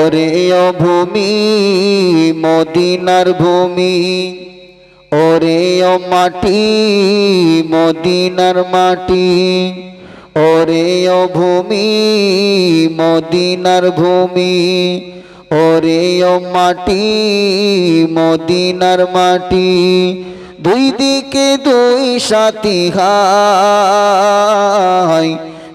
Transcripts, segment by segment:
ওরে ও ভূমি মদিনার ভূমি, ওরে ও মাটি মদিনার মাটি, ওরে ও ভূমি মদিনার ভূমি, ওরে ও মাটি মদিনার মাটি। দুই দিকে দুই সাথী হায়,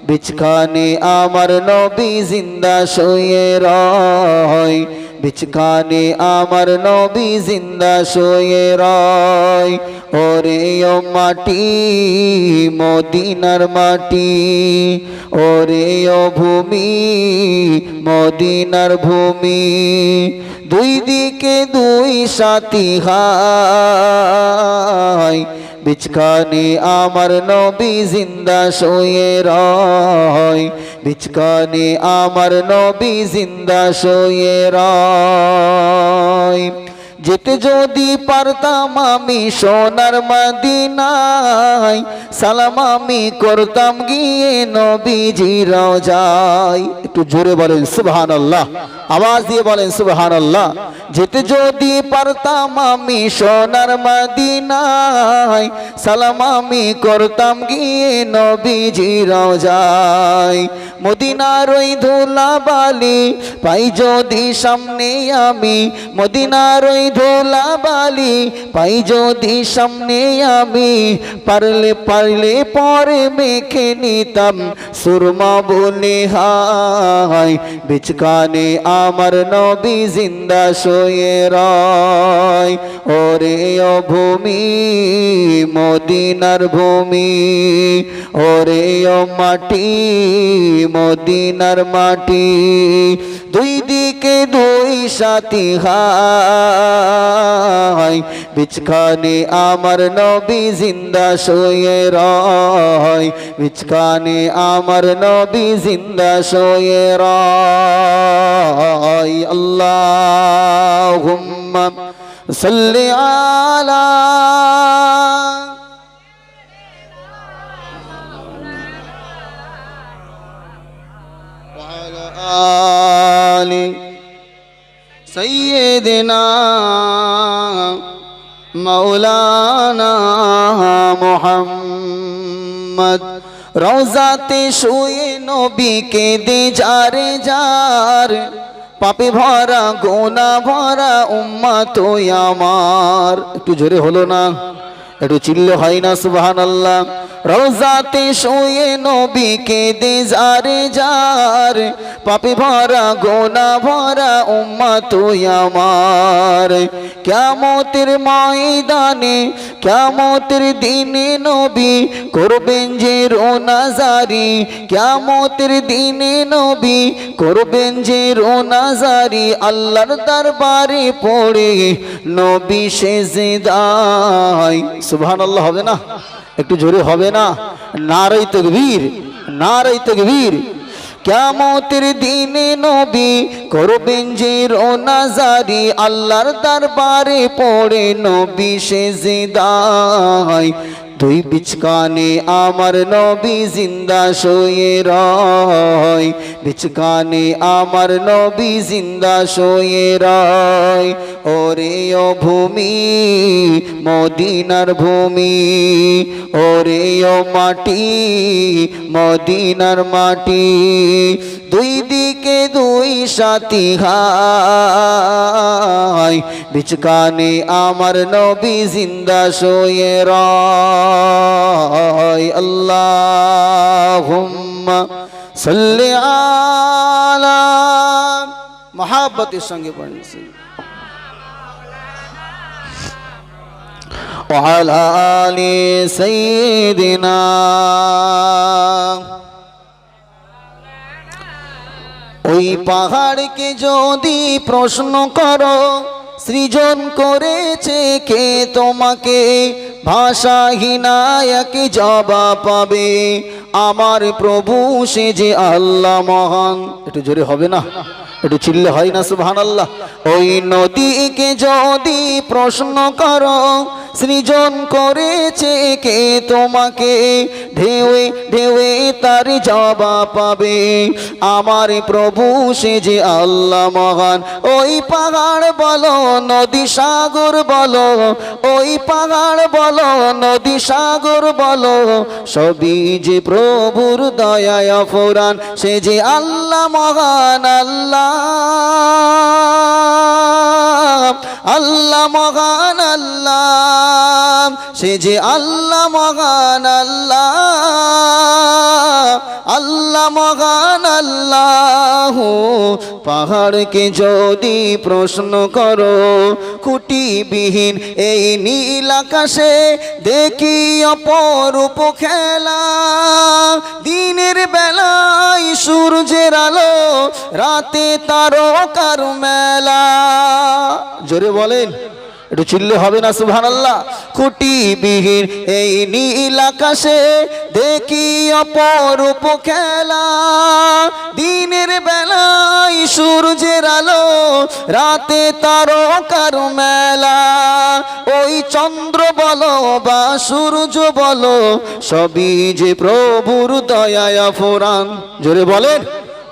বিচখানে আমার নবী জিন্দা শুয়ে রয়, বিচখানে আমার নবী জিন্দা শুয়ে রয়। ওরে ও মাটি মদিনার মাটি, ওরে ও ভূমি মদিনার ভূমি, দুই দিকে দুই সাথী হায়, বিচখানে আমার নবী জিন্দা শুয়ে রয়, বিচখানে আমার নবী জিন্দা শুয়ে রয়। যেতে যদি পারতাম আমি সোনার মদিনায়, সালাম আমি করতাম গিয়ে নবীজি রওজায়। একটু জোরে বলেন সুবহানাল্লাহ, আওয়াজ দিয়ে বলেন সুবহানাল্লাহ। যেতে যদি পারতাম আমি সোনার মদিনায়, সালাম আমি করতাম গিয়ে নবীজি রওজায়। মদিনার ওই ধুলাবালি পাই যদি সামনে আমি, মদিনার ওই ধুলাবালি পাই যদি সামনে আমি, পারলে পারলে পরে মেখে নিতাম সুরমা বলে হায়, বিচখানে আমার নবী জিন্দা শুয়ে রয়। ওরে ও ভূমি মদিনার ভূমি, ওরে ও মাটি মদিনার মাটি, দুই দিকে দুই সাথী হায়, বিচখানে আমার নবী জিন্দা শুয়ে রয়, বিচখানে আমার নবী জিন্দা শুয়ে রয়। আল্লাহুম্মা সাল্লি আলা আলি সাইয়্যিদিনা মাওলানা মুহাম্মদ। রওজাতে শুয়ে নবীকে দে যারে যার, পাপে ভরা গোনা ভরা উম্মত আমার। একটু জোরে হলো না, একটু চিল্লে হয় না সুবহানাল্লাহ। রওজাতে শুয়ে নবীকে দে যারে যার, পাপে ভরা গোনা ভরা উম্মত আমার। কিয়ামতের ময়দানে কিয়ামতের দিনে নবী করবেন যে রোনাজারি, কিয়ামতের দিনে নবী করবেন যে রোনাজারি, আল্লাহর দরবারে পড়ে নবী সেজদায়। সুবহানাল্লাহ হবে না? একটু জোরে হবে না? নারে তাকবীর, নারে তাকবীর। কিয়ামতের দিনে নবী করবেন যে রোনাজারি, আল্লাহর দরবারে পড়ে নবী সেজদায়। দুই বিচখানে আমার নবী জিন্দা শুয়ে রয়, বিচখানে আমার নবী জিন্দা শুয়ে রয়। ওরে ও ভূমি মদিনার ভূমি, ওরে ও মাটি মদিনার মাটি, দুই দিকে দুই সাথী হায়, বিচখানে আমার নবী জিন্দা শুয়ে রয়। আল্লাহুম্মা সাল্লি আলা, মহাব্বতের সঙ্গে পড়েন ওয়ালা আলি সাইয়্যিদিনা। ওই পাহাড়কে যদি প্রশ্ন করো সৃজন করেছে কে তোমাকে, ভাষাহীনা এক জবাব পাবে, আমার প্রভু সে যে আল্লাহ মহান। একটু জোরে হবে না? একটু চিল্লে হয় না সুবহানাল্লাহ? ওই নদীকে যদি প্রশ্ন করো সৃজন করেছে কে তোমাকে, ঢেউয়ে ঢেউয়ে তার জবাব পাবে। আমার প্রভু সে যে আল্লাহ মহান। ওই পাহাড় বলো নদী সাগর বলো, ওই পাহাড় বলো নদী সাগর বলো, সবই যে প্রভুর দয়ায় অফুরান। সে যে আল্লাহ মহান আল্লাহ, আল্লাহ মহান আল্লাহ, সে যে আল্লাহ মহান আল্লাহ, আল্লাহ মহান আল্লাহ। পাহাড়কে যদি প্রশ্ন করো, খুঁটিবিহীন এই নীল আকাশে দেখি অপরূপ খেলা। দিনের বেলায় সূর্যের আলো, রাতে তারকার মেলা। জোরে বলেন, একটু চিল্লে হবে না সুবহানাল্লাহ। খুঁটিবিহীন এই নীল আকাশে দেখি অপরূপ খেলা। দিনের বেলায় সূর্যের আলো, রাতে তারকার মেলা। ওই চন্দ্র বলো বা সূর্য বলো, সবই যে প্রভুর দয়ায় অফুরান। জোরে বলেন,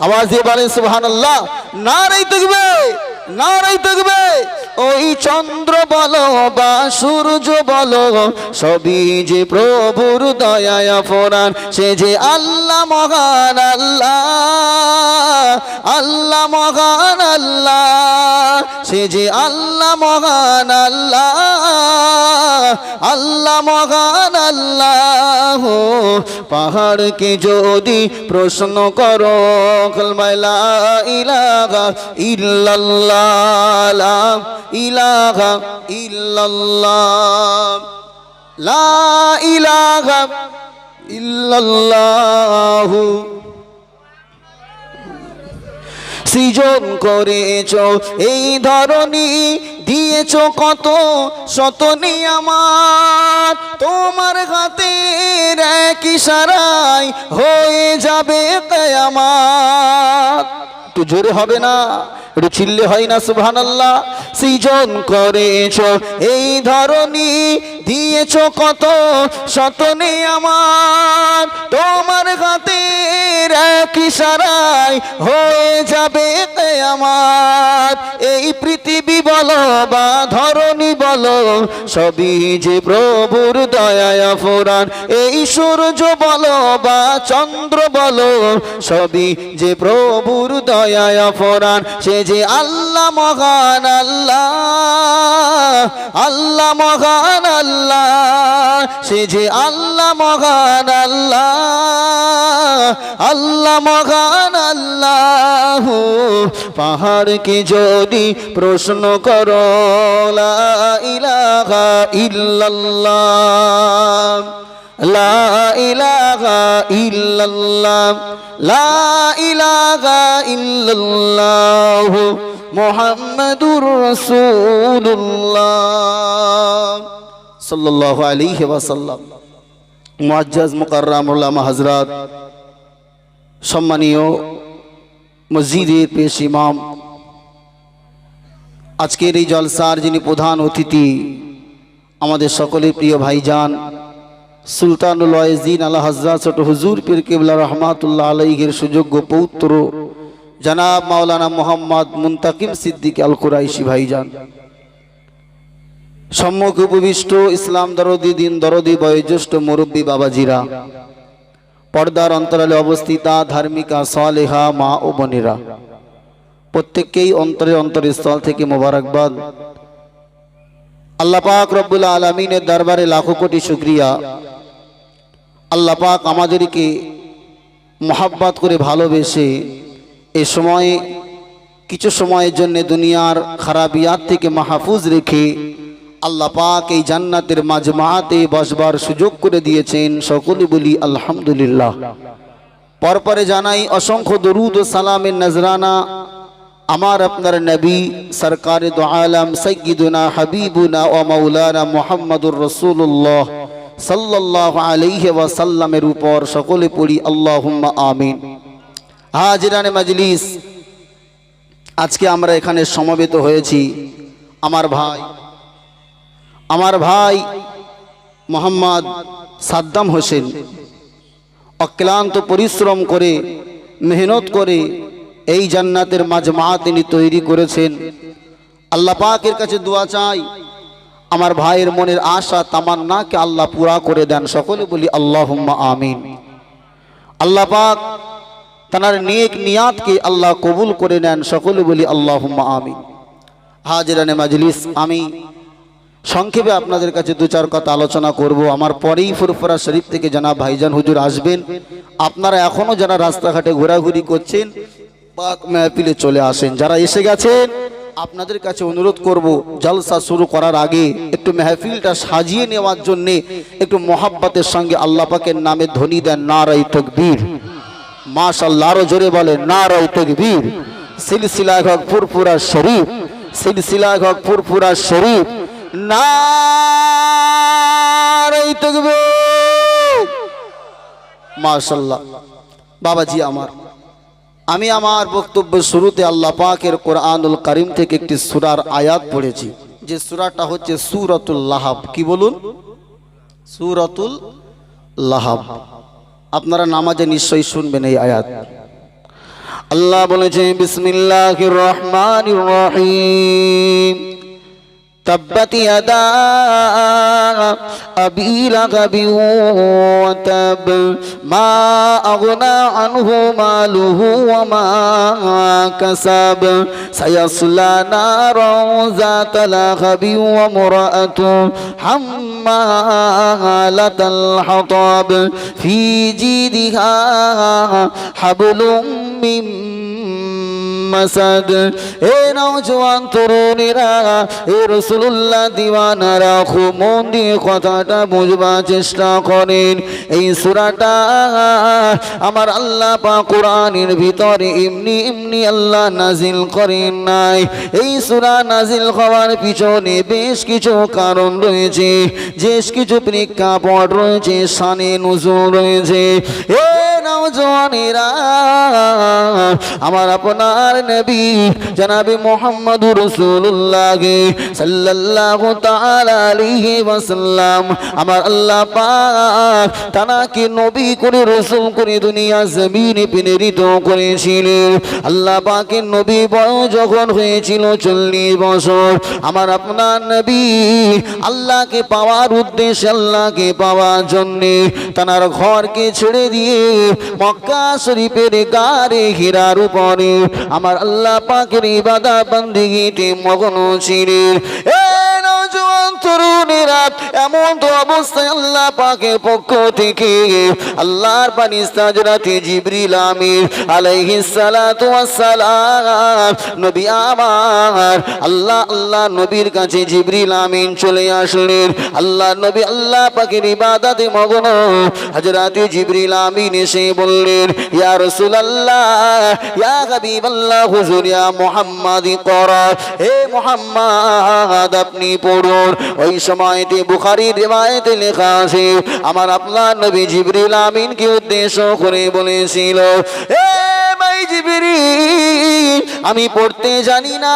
আওয়াজ দিয়ে বলেন সুবহানাল্লাহ। নারে তাকবীর, নারে তাকবীর। ওই চন্দ্র বলো বা সূর্য বলো, সবই যে প্রভুর দয়ায় অফুরান। সে যে আল্লাহ মহান আল্লাহ, আল্লাহ মহান আল্লাহ, সে যে আল্লাহ মহান আল্লাহ, আল্লাহ মহান আল্লাহ। পাহাড়কে যদি প্রশ্ন করো, কালমা লা ইলাহা ইল্লাল্লাহ, লা ইলাহা ইল্লাল্লাহ, লা ইলাহা ইল্লাল্লাহ। সৃজন করেছো এই ধরনী, দিয়েছো কত শত নিয়ামত। তোমার হাতের এক ইশারায় হয়ে যাবে কিয়ামত। একটু জোরে হবে না, একটু চিল্লে হয় না সুবহানাল্লাহ। সৃজন করেছো এই ধরনী, দিয়েছো কত শত নিয়ামত। তোমার হাতের এক ইশারায় হয়ে যাবে কিয়ামত। এই পৃথিবী বলো বা ধরণী বলো, সবই যে প্রভুর দয়ায় অফুরান। এই সূর্য বলো বা চন্দ্র বলো, সবই যে প্রভুর দয়ায় অফুরান। সে যে আল্লাহ মহান আল্লাহ, আল্লাহ মহান আল্লাহ, সে যে আল্লাহ মহান আল্লাহ, আল্লাহ মহান আল্লাহ। পাহাড়কে যদি প্রশ্ন করো, লা ইলাহা ইল্লাল্লাহ, লা ইলাহা ইল্লাল্লাহ, লা ইলাহা ইল্লাল্লাহ, মুহাম্মাদুর রাসূলুল্লাহ সাল্লাল্লাহু আলাইহি ওয়াসাল্লাম। মুআজ্জাজ মুকাররম উলামা হযরত, সম্মানীয় মসজিদের পেশ ইমাম, আজকের এই জলসার যিনি প্রধান অতিথি, আমাদের সকলের প্রিয় ভাইজান সুলতানুল ওয়াইজিন আলা হযরত ছোট হুজুর পীর কিবলা রহমাতুল্লাহ আলাইহির সুযোগ্য পৌত্র জনাব মাওলানা মোহাম্মদ মুনতাকিম সিদ্দিক আল কুরাইশি ভাইজান, সম্মুখে উপবিষ্ট ইসলাম দরদি দিন দরদি বয়োজ্যেষ্ঠ মুরব্বী বাবাজিরা, পর্দার অন্তরালে অবস্থিতা ধার্মিকা সালেহা মা ও বোনেরা, প্রত্যেককেই অন্তরে অন্তরের স্থল থেকে মোবারকবাদ। আল্লাহ পাক রব্বুল আলামিনের দরবারে লাখো কোটি শুকরিয়া। আল্লাহ পাক আমাদেরকে মোহাব্বত করে ভালোবেসে এই সময়ে কিছু সময়ের জন্য দুনিয়ার খারাপিয়াত থেকে মাহফুজ রেখে আল্লাহ পাক এই জান্নাতের মাজমাতে বসবার সুযোগ করে দিয়েছেন। সকলে বলি আলহামদুলিল্লাহ। পরপরে জানাই অসংখ্য দরুদ ও সালামের নজরানা আমার আপনার নবী সরকারে দো আলম সৈয়দুনা হাবিবুনা ও মাওলানা মুহাম্মদুর রাসূলুল্লাহ সাল্লাল্লাহু আলাইহি ওয়াসাল্লামের উপর। সকলে পড়ি আল্লাহুম্মা আমিন। হাজিরানে মজলিস, আজকে আমরা এখানে সমবেত হয়েছি আমার ভাই মোহাম্মদ সাদ্দাম হোসেন অক্লান্ত পরিশ্রম করে মেহনত করে এই জান্নাতের মাজমা তিনি তৈরি করেছেন। আল্লাহ পাকের কাছে দোয়া চাই আমার ভাইয়ের মনের আশা তামান্নাকে আল্লাহ পুরা করে দেন। সকলে বলি আল্লাহুম্মা আমিন। আল্লাহ পাক তার নেক নিয়াতকে আল্লাহ কবুল করে নেন। সকলে বলি আল্লাহুম্মা আমিন। হাজিরানে মাজলিস, আমি সংক্ষেপে আপনাদের কাছে দু চার কথা আলোচনা করব। আমার পরেই ফুরফুরা শরীফ থেকে জানাব ভাইজান হুজুর আসবেন। আপনারা এখনো যারা রাস্তাঘাটে ঘোরাঘুরি করছেন পাক মেহফিলে চলে আসেন। যারা এসে গেছেন আপনাদের কাছে অনুরোধ করব জলসা শুরু করার আগে একটু মেহফিলটা সাজিয়ে নেওয়ার জন্যে একটু মোহাব্বতের সঙ্গে আল্লাহ পাকের নামে ধ্বনি দেন নারায়ে তাকবীর। মাশাআল্লাহ, আরো জোরে বলেন নারায়ে তাকবীর। সিলসিলায়ে হক ফুরফুরা শরীফ, সিলসিলায়ে হক ফুরফুরা শরীফ, নারায়ে তাকবীর। মাশাআল্লাহ। বাবাজি আমার, আমি আমার বক্তব্য শুরুতে আল্লাহ পাকের কোরআনুল কারীম থেকে একটি সূরার আয়াত পড়েছি, যে সূরাটা হচ্ছে সূরাতুল লাহাব। কি বলুন? সূরাতুল লাহাব। আপনারা নামাজে নিশ্চয়ই শুনবেন এই আয়াত। আল্লাহ বলেছেন বিসমিল্লাহির রহমানির রহিম, تبت يدا أبي لهب وتب ما أغنى عنه ماله وما كسب سيصلى نارا ذات لهب وامرأته حمالة الحطب في جيدها حبل من মাসাদ। এ নওজওয়ান তরুণীরা, এ রাসূলুল্লাহ দিওয়ানারা, খুব মন দিয়ে কথাটা বুঝবার চেষ্টা করেন। এই সূরাটা আমার আল্লাহ পাক কোরআনের ভিতরে এমনি এমনি আল্লাহ নাজিল করেন নাই। এই সূরা নাজিল হওয়ার পিছনে বেশ কিছু কারণ রয়েছে, বেশ কিছু প্রেক্ষাপট রয়েছে, শানে নুজুল রয়েছে। এ নওজওয়ানেরা, আমার আপনার নবী জনাবে মুহাম্মদুর রাসূলুল্লাহ সাল্লাল্লাহু তাআলা আলাইহি ওয়াসাল্লাম, আমার আল্লাহ পাক তানাকে নবী করে রাসূল করে দুনিয়া জমিনে প্রেরিত করেছিলেন। আল্লাহ পাকের নবী বয়স যখন হয়েছিল 40 বছর, আমার আপনার নবী আল্লাহকে পাওয়ার উদ্দেশ্যে, আল্লাহকে পাওয়ার জন্য তার ঘরকে ছেড়ে দিয়ে মক্কা শরীফের গারে হীরার উপরে আমার আল্লাহ পাকের ইবাদত বন্দেগীতে মগ্ন ছিলেন। এ নওজওয়ান তরুণেরা, এমন তো অবস্থায় আল্লাহ পাকের পক্ষ থেকে আল্লাহর ফেরেশতা হযরত জিবরিল আমিন আলাইহিস সালাতু ওয়াস সালাম নবী আমার আল্লাহ নবীর কাছে জিবরিল আমিন চলে আসলেন। আল্লাহ নবী আল্লাহ পাকের ইবাদতে মগ্ন। হযরত জিবরিল আমিন এসে বললেন, ইয়া রাসূলুল্লাহ, ইয়া হাবিবাল্লাহ, হুজুর, ইয়া মুহাম্মদ করা, হে মুহাম্মদ আপনি পড়ুন। ওই সময়তে বুখারীর রিওয়ায়েতে লেখা আছে আমার আপনার নবী জিবরিল আমিনকে উদ্দেশ্য করে বলেছিল, হে ভাই জিবরিল, আমি পড়তে জানি না,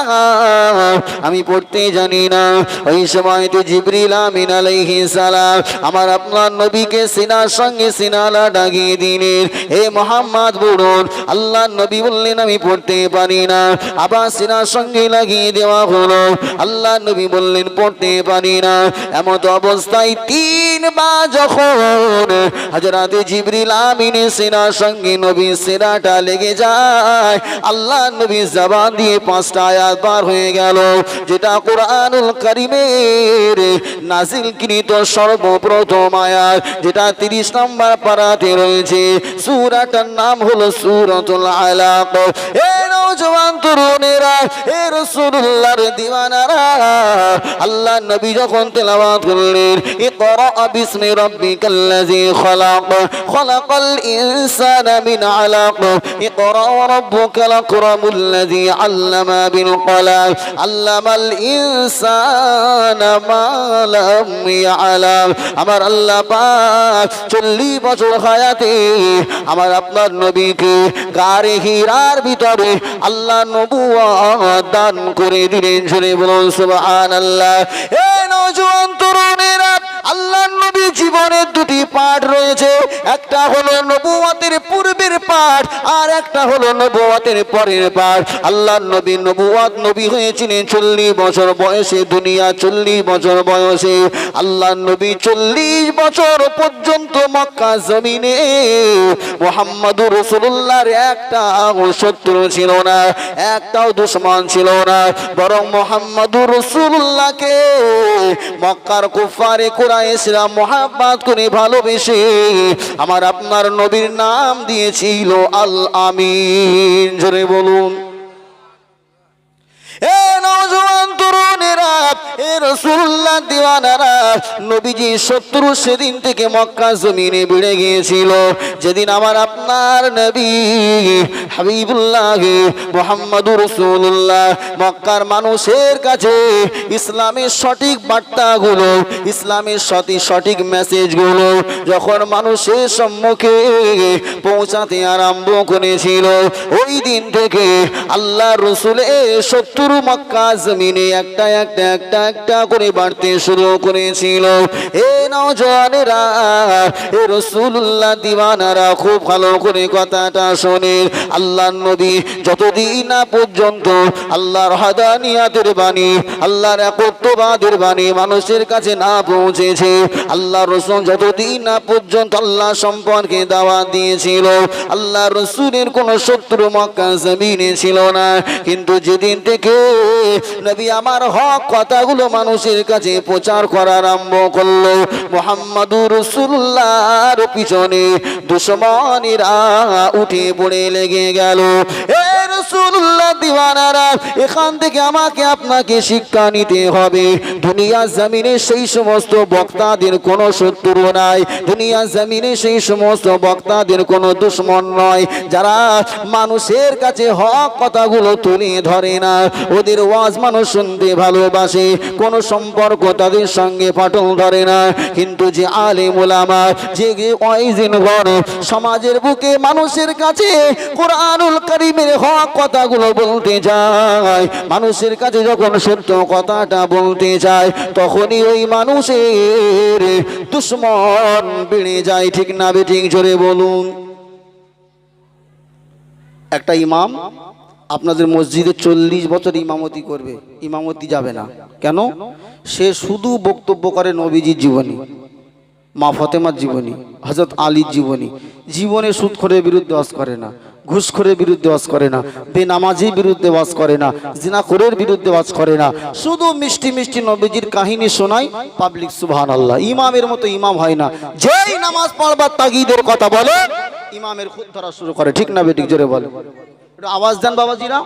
আমি পড়তে জানি না। ওই সময়তে জিবরিল আমিন আলাইহিস সালাম আমার আপনার নবীকে সিনার সঙ্গে সিনালা লাগিয়ে দিলেন, হে মুহাম্মদ পড়ুন। আল্লাহ নবী বললেন, আমি পড়তে পারি না। আবার সিনার সঙ্গে লাগিয়ে দেওয়া হলো। আল্লাহ নবী বললেন, পড়তে পারি না। এমত অবস্থায় 3 বার যখন হযরত জিবরিল আমিনের সিনার সঙ্গে নবী সিনাটা লেগে যায়, আল্লাহ নবী জবান দিয়ে 5টা আয়াত বার হয়ে গেল, যেটা কোরআনুল কারীমের নাজিলকৃত সর্বপ্রথম আয়াত, যেটা 30 নম্বর পারাতে রয়েছে। সূরাটার নাম হলো সূরাতুল আলাক। এ নওজওয়ান তরুণেরা, এ রাসূলুল্লাহর দিওয়ানারা, আল্লাহ নবী যখন তেলাওয়াত করলেন, ইকরা বিসমি রাব্বিকাল্লাযী খলাক, খলাকাল ইনসানা মিন আলাক, ইকরা রাব্বুকাল আকরামুল্লাযী আল্লামা বিল কলাম, আল্লামাল ইনসানা মা লাম ইয়ালাম। আমার আল্লাহ পাক 40 বছর হায়াতে আমার আপনার নবীকে গারে হীরার ভিতরে আল্লাহ নবুয়ত দান করে দিলেন। জোরে বলুন সুবহানাল্লাহ। এ নওজওয়ান তরুণেরা, আল্লাহ নবী জীবনের দুটি পাঠ রয়েছে, একটা হলো নবুয়তের পূর্বের পাঠ আর একটা হলো নবুয়তের পরের পাঠ। আল্লাহর নবী নবুয়ত নবী হয়েছিলেন 40 বছর বয়সে, দুনিয়া 40 বছর বয়সে। আল্লাহর নবী 40 বছর পর্যন্ত মক্কা জমিনে মুহাম্মদুর রাসূলুল্লাহর একটাও শত্রু ছিল না, একটাও দুশমন ছিল না, বরং মুহাম্মদুর রাসূলুল্লাহকে মক্কার কুফারে কুরাইশরা মুহাব্বত করে ভালোবেসে আমার আপনার নবীর নাম দিয়েছিল আল আমিন। জোরে বলুন। এ নওজোয়ান তরুণেরা, এ রাসূলুল্লাহ দিওয়ানারা, নবীজি শত্রু সেদিন থেকে মক্কা জমিনে বেড়ে গিয়েছিল যেদিন আমার আপনার নবী হাবিবুল্লাহ মুহাম্মদুর রাসূলুল্লাহ মক্কার মানুষের কাছে ইসলামের সঠিক বার্তাগুলো, ইসলামের সঠিক মেসেজগুলো যখন মানুষের সম্মুখে পৌঁছাতে আরম্ভ করেছিল, ওই দিন থেকে আল্লাহ রাসূলের শত্রু মক্কা জমিনে একটা একটা একটা একটা করে বাড়তে শুরু করেছিল। এ নওজওয়ানেরা, এ রাসূলুল্লাহ দিওয়ানারা, খুব ভালো করে কথাটা শোনেন। আল্লাহর নবী যতদিন না পর্যন্ত আল্লাহর হাদানিয়াতের বাণী, আল্লাহর একত্ববাদের বাণী মানুষের কাছে না পৌঁছেছে, আল্লাহ রাসূল যতদিন না পর্যন্ত আল্লাহ সম্পর্কে দাওয়াত দিয়েছিল, আল্লাহ রাসূলের কোনো শত্রু মক্কা জমিনে ছিল না। কিন্তু যেদিন থেকে নবী আমার হক কথাগুলো মানুষের কাছে প্রচার করা আরম্ভ করলো, মুহাম্মদুর রাসূলুল্লাহর পিছনে দুশমনেরা উঠে পড়ে লেগে গেল। এ রাসূলুল্লাহ দিওয়ানারা, এখান থেকে আমাকে আপনাকে শিক্ষা নিতে হবে, দুনিয়া জমিনে সেই সমস্ত বক্তাদের কোনো শত্রু নাই, দুনিয়া জমিনে সেই সমস্ত বক্তাদের কোনো দুশমন নয় যারা মানুষের কাছে হক কথাগুলো তুলে ধরে না, ওদের ওয়াজ মানুষ শুনতে ভালোবাসে, কোনো সম্পর্ক তাদের সঙ্গে ফাটল ধরে না। কিন্তু যে আলেম উলামা, যে ওয়াইজিনগণ সমাজের বুকে মানুষের কাছে কোরআনুল কারীমের হক কথাগুলো বলতে যায়, মানুষের কাছে যখন সত্য কথাটা বলতে যায়, তখনই ওই মানুষের দুশমন বেড়ে যায়। ঠিক না বেঠিক? জোরে বলুন। একটা ইমাম আপনাদের মসজিদে 40 বছর ইমামতি করবে, ইমামতি যাবে না কেন? সে শুধু বক্তব্য করে নবীজির জীবনী, মা ফাতেমার জীবনী, হযরত আলীর জীবনী। জীবনে সুদখোরের বিরুদ্ধে ওয়াজ করে না, ঘুষখোরের বিরুদ্ধে ওয়াজ করে না, বেনামাজির বিরুদ্ধে ওয়াজ করে না, জিনাখোরের বিরুদ্ধে ওয়াজ করে না, শুধু মিষ্টি মিষ্টি নবীজির কাহিনী শোনায় পাবলিক। সুবহানাল্লাহ। ইমামের মতো ইমাম হয় না, যেই নামাজ পড়বার তাগিদের কথা বলে ইমামের খুদ ধরা শুরু করে। ঠিক না বেঠিক? জোরে বলে। আওয়াজ দেন বাবাজিরা।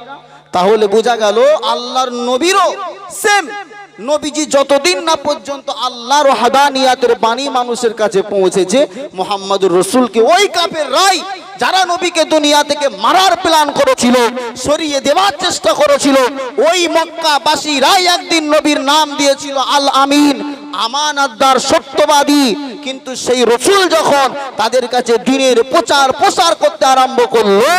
তাহলে বোঝা গেল আল্লাহর নবীরও সেম, নবীজি যতদিন না পর্যন্ত আল্লাহর হাদানিয়াতের বাণী মানুষের কাছে পৌঁছেছে, মুহাম্মদুর রাসূলকে ওই কাফের রাই যারা নবীকে দুনিয়া থেকে মারার প্ল্যান করেছিল, সরিয়ে দেওয়ার চেষ্টা করেছিল, ওই মক্কাবাসীরাই একদিন নবীর নাম দিয়েছিল আল আমিন, আমানতদার, সত্যবাদী। কিন্তু সেই রাসূল যখন তাদের কাছে দ্বীনের প্রচার করতে আরম্ভ করলো,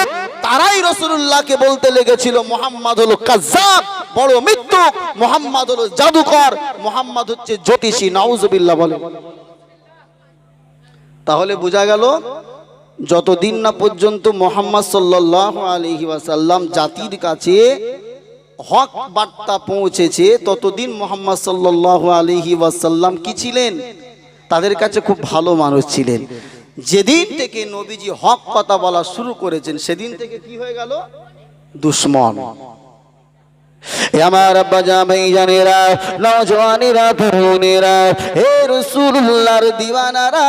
তারাই রাসূলুল্লাহকে বলতে লেগেছিল মুহাম্মদ হলো কাজ্জাব, বড় মিথ্যুক, মুহাম্মদ হলো জাদুকর, মুহাম্মদ হচ্ছে জ্যোতিষী। নাউজুবিল্লাহ বলে। তাহলে বোঝা গেল যতদিন না পর্যন্ত মুহাম্মদ সাল্লাল্লাহু আলাইহি ওয়াসাল্লাম জাতির কাছে হক বার্তা পৌঁছেছে, ততদিন মুহাম্মদ সাল্লাল্লাহু আলাইহি ওয়াসাল্লাম কি ছিলেন? তাদের কাছে খুব ভালো মানুষ ছিলেন। যেদিন থেকে নবীজি হক কথা বলা শুরু করেছেন, সেদিন থেকে কি হয়ে গেল? দুশমন। আমার আব্বা জানেরা, নওজওয়ানেরা, তরুণেরা, হে রাসূলুল্লাহর দিওয়ানারা,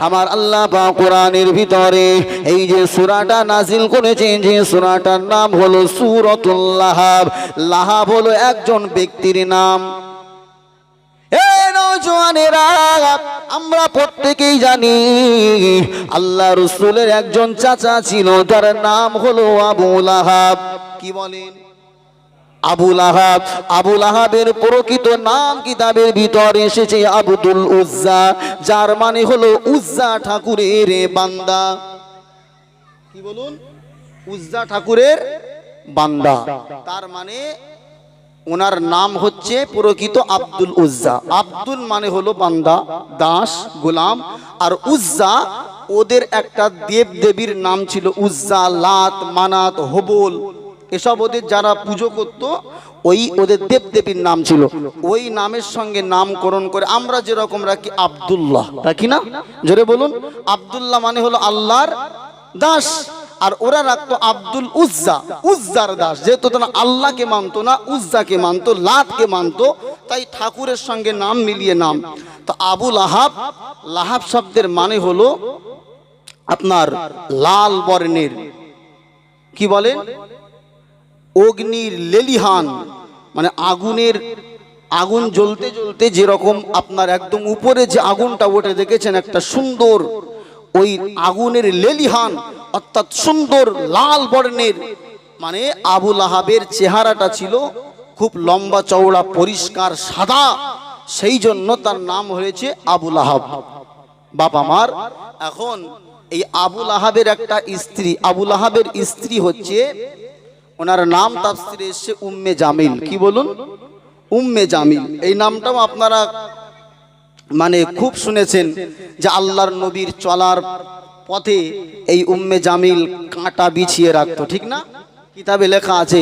আমার আল্লাহ পাক কোরআনের ভিতরে এই যে সূরাটা নাজিল করেছেন, যে সূরাটার নাম হলো সূরাতুল লাহাব। লাহাব হলো একজন ব্যক্তির নাম। আমরা প্রত্যেকেই জানি আল্লাহ রাসূলের একজন চাচা ছিল, তার নাম হলো আবু লাহাব। কি বলেন? আবু লাহাব। আবু লাহাবের প্রকৃত নাম কিতাবের ভিতরে এসেছে আব্দুল উজ্জা, যার মানে হলো উজ্জা ঠাকুরের বান্দা। কি বলুন? উজ্জা ঠাকুরের বান্দা। তার মানে ওনার নাম হচ্ছে প্রকৃত আব্দুল উজ্জা। আব্দুল মানে হলো বান্দা, দাস, গোলাম, আর উজ্জা ওদের একটা দেব দেবীর নাম ছিল। উজ্জা, লাত, মানাত, হবল, এসব ওদের যারা পুজো করত ওই ওদের দেব দেবীর নাম ছিল। ওই নামের সঙ্গে নামকরণ করে আমরা যেরকম রাখি আব্দুল্লাহ, রাখি না? জোরে বলুন। আব্দুল্লাহ মানে হলো আল্লাহর দাস, আর ওরা রাখতো আব্দুল উজ্জা, উজ্জার দাস। যেহেতু তারা আল্লাহকে মানতো না, উজ্জাকে মানতো, লাতকে মানতো, তাই ঠাকুরের সঙ্গে নাম মিলিয়ে নাম। তো আবু লাহাব, লাহাব শব্দের মানে হলো আপনার লাল বর্ণের, কি বলেন, অগ্নির লেলিহান, মানে আগুনের, আগুন জ্বলতে জ্বলতে যেরকম আপনার একদম উপরে যে আগুনটা ওঠে দেখেছেন একটা সুন্দর, ওই আগুনের লেলিহান অর্থাৎ সুন্দর লাল বর্ণের। মানে আবু লাহাবের চেহারাটা ছিল খুব লম্বা চওড়া, পরিষ্কার সাদা, সেই জন্য তার নাম হয়েছে আবু লাহাব। বাপ আমার, এখন এই আবু লাহাবের একটা স্ত্রী, আবু লাহাবের স্ত্রী হচ্ছে, ওনার নাম তাফসিরে এসেছে উম্মে জামিল। কি বলুন? উম্মে জামিল। এই নামটাও আপনারা মানে খুব শুনেছেন যে আল্লাহর নবীর চলার পথে এই উম্মে জামিল কাঁটা বিছিয়ে রাখতো, ঠিক না? কিতাবে লেখা আছে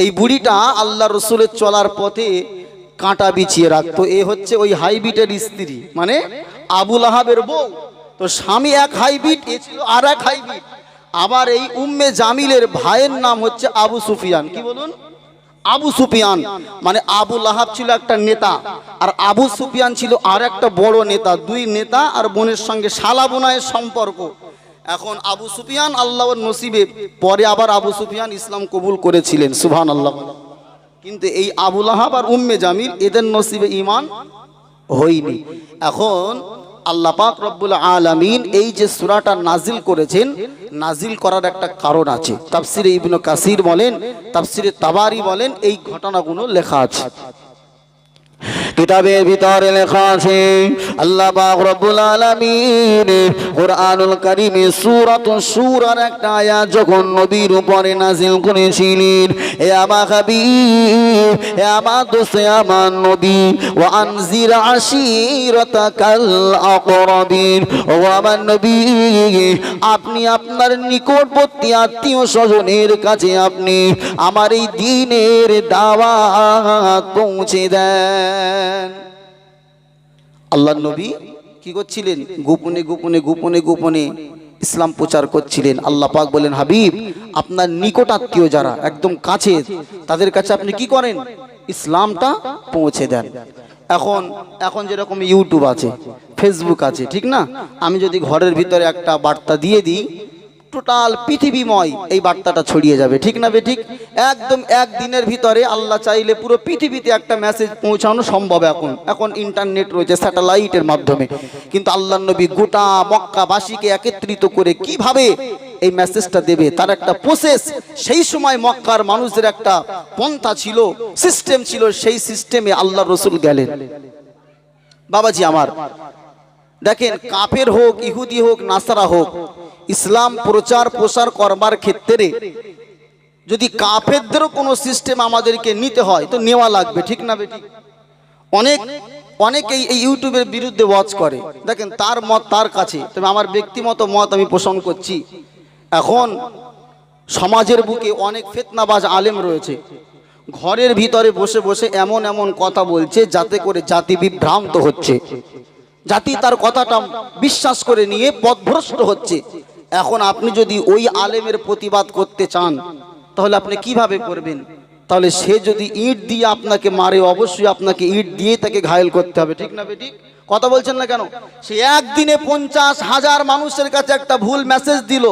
এই বুড়িটা আল্লাহ রসুলের চলার পথে কাঁটা বিছিয়ে রাখতো। এ হচ্ছে ওই হাইবিটের স্ত্রী, মানে আবু লাহাবের বউ। তো স্বামী এক হাইবিট, এ ছিল আর এক হাইবিট। আবার এই উম্মে জামিলের ভাইয়ের নাম হচ্ছে আবু সুফিয়ান। কি বলুন? আবু সুফিয়ান। মানে আবু লাহাব ছিল একটা নেতা, আর আবু সুফিয়ান ছিল আর একটা বড় নেতা। দুই নেতা আর বোনের সঙ্গে শালা বোনায়ের সম্পর্ক। এখন আবু সুফিয়ান আল্লাহর নসিবে, পরে আবার আবু সুফিয়ান ইসলাম কবুল করেছিলেন, সুবহানাল্লাহ। কিন্তু এই আবু লাহাব আর উম্মে জামিল এদের নসিবে ঈমান হয়নি। এখন আল্লাহ পাক রব্বুল আলামিন এই যে সূরাটা নাজিল করেছেন, নাজিল করার একটা কারণ আছে। তাফসিরে ইবনে কাসির বলেন, তাফসিরে তাবারি বলেন, এই ঘটনাগুলো লেখা আছে কিতাবের ভিতরে লেখা আছে। আল্লাহ পাক রব্বুল আলামিন কুরআনুল কারীমে সূরাতুশ শূরার একটা আয়াত যখন নবীর উপরে নাজিল করেছিলেন, হে আমার হাবিব, হে আমার দোস্ত, আমার নবী, ওয়া আনজির আশীরাতাকাল আকরাবিন, ও আমার নবী, আপনি আপনার নিকটবর্তী আত্মীয় স্বজনের কাছে আপনি আমার এই দ্বীনের দাওয়াত পৌঁছে দেন। আল্লাহর নবী কি করছিলেন? গোপনে গোপনে গোপনে গোপনে ইসলাম প্রচার করছিলেন। আল্লাহ পাক বলেন, হাবিব, আপনার নিকট আত্মীয় যারা একদম কাছে, তাদের কাছে আপনি কি করেন? ইসলামটা পৌঁছে দেন। এখন এখন যেরকম ইউটিউব আছে, ফেসবুক আছে, ঠিক না? আমি যদি ঘরের ভিতরে একটা বার্তা দিয়ে দিই, টোটাল পৃথিবীময় এই বার্তাটা ছড়িয়ে যাবে, ঠিক না বেঠিক? একদম একদিনের ভিতরে আল্লাহ চাইলে পুরো পৃথিবীতে একটা মেসেজ পৌঁছানো সম্ভব। এখন ইন্টারনেট রয়েছে, স্যাটেলাইটের মাধ্যমে। কিন্তু আল্লাহর নবী গোটা মক্কাবাসীকে একত্রিত করে কিভাবে এই মেসেজটা দেবে তার একটা প্রসেস, সেই সময় মক্কার মানুষদের একটা পন্থা ছিল, সিস্টেম ছিল, সেই সিস্টেমে আল্লাহর রাসূল গেলেন। বাবাজি আমার, দেখেন, কাফের হোক, ইহুদি হোক, নাসারা হোক, ইসলাম প্রচার প্রসার করবার ক্ষেত্রে যদি কাফেরদেরও কোনো সিস্টেম আমাদেরকে নিতে হয় তো নেওয়া লাগবে, ঠিক না বেঠিক? অনেকেই এই ইউটিউবের বিরুদ্ধে ওয়াচ করে, দেখেন তার মত তার কাছে, তবে আমার ব্যক্তিগত মত আমি পোষণ করছি। এখন সমাজের বুকে অনেক ফিতনাবাজ আলেম রয়েছে, ঘরের ভিতরে বসে বসে এমন এমন কথা বলছে যাতে করে জাতি বিভ্রান্ত হচ্ছে, জাতি তার কথাটা বিশ্বাস করে নিয়ে পথভ্রষ্ট হচ্ছে। এখন আপনি যদি ওই আলেমের প্রতিবাদ করতে চান তাহলে আপনি কিভাবে করবেন? তাহলে সে যদি ইট দিয়ে আপনাকে মারে, অবশ্যই আপনাকে ইট দিয়ে তাকে ঘায়েল করতে হবে, ঠিক না বেঠিক? কথা বলছেন না কেন? সে একদিনে 50,000 মানুষের কাছে একটা ভুল মেসেজ দিল,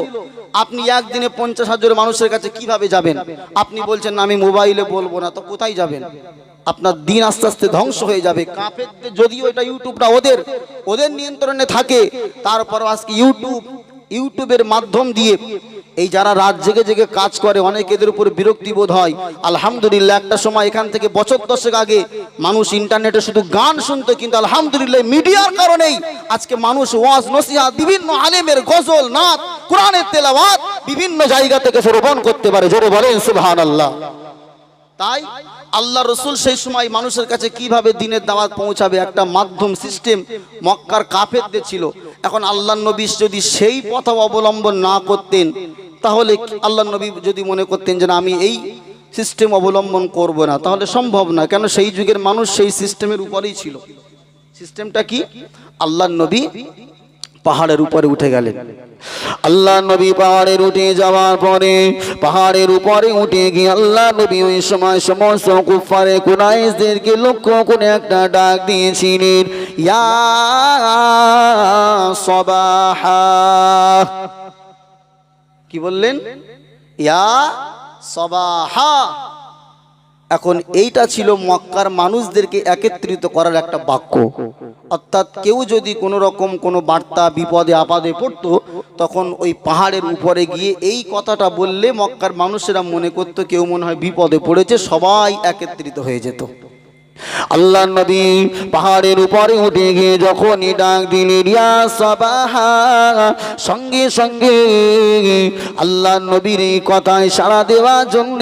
আপনি একদিনে 50,000 মানুষের কাছে কিভাবে যাবেন? আপনি বলছেন না আমি মোবাইলে বলবো না, তো কোথায় যাবেন? আপনার দিন আস্তে আস্তে ধ্বংস হয়ে যাবে। কাফেরদের যদিও এটা ইউটিউবটা ওদের নিয়ন্ত্রণে থাকে, তারপরও আজকে ইউটিউবের মাধ্যম দিয়ে এই যারা রাত জেগে জেগে কাজ করে, অনেক এদের উপর বিরক্তি বোধ হয়। আলহামদুলিল্লাহ, একটা সময় এখান থেকে বছর 10 আগে মানুষ ইন্টারনেটে শুধু গান শুনতো, কিন্তু আলহামদুলিল্লাহ মিডিয়ার কারণেই আজকে মানুষ ওয়াজ নসিহত, বিভিন্ন আলেমের গজল, নাত, কোরআনের তেলাওয়াত বিভিন্ন জায়গা থেকে শ্রবণ করতে পারে। জোরে বলেন সুবহানাল্লাহ। তাই আল্লাহ রসুল সেই সময় মানুষের কাছে কিভাবে দ্বীনের দাওয়াত পৌঁছাবে একটা মাধ্যম সিস্টেম মক্কার কাফেরদের ছিল। এখন আল্লাহ নবী যদি সেই পথ অবলম্বন না করতেন, তাহলে আল্লাহ নবী যদি মনে করতেন যে আমি এই সিস্টেম অবলম্বন করব না, তাহলে সম্ভব না। কেন সেই যুগের মানুষ সেই সিস্টেমের উপরেই ছিল। সিস্টেমটা কি? আল্লাহ নবী পাহাড়ের উপরে উঠে গেলেন। আল্লাহ নবী পাহাড়ের উঠে যাওয়ার পরে পাহাড়ের উপরে উঠে গিয়ে আল্লাহ নবী ওই সময় সমস্ত কুফারে কুরাইশদেরকে লক্ষ্য করে একটা ডাক দিয়েছিলেন, ইয়া সবাহা। কি বললেন? ইয়া সবাহা। এখন এইটা ছিল মক্কার মানুষদেরকে একত্রিত করার একটা বাক্য। অর্থাৎ কেউ যদি কোনো রকম কোনো বার্তা বিপদে আপদে পড়তো, তখন ওই পাহাড়ের উপরে গিয়ে এই কথাটা বললে মক্কার মানুষেরা মনে করতো কেউ মনে হয় বিপদে পড়েছে, সবাই একত্রিত হয়ে যেত। আল্লাহ নবী পাহাড়ের উপরে উঠে গিয়ে যখনই ডাক দিলেন ইয়া সাবাহা, সঙ্গে সঙ্গে আল্লাহ নবীর এই কথায় সাড়া দেওয়ার জন্য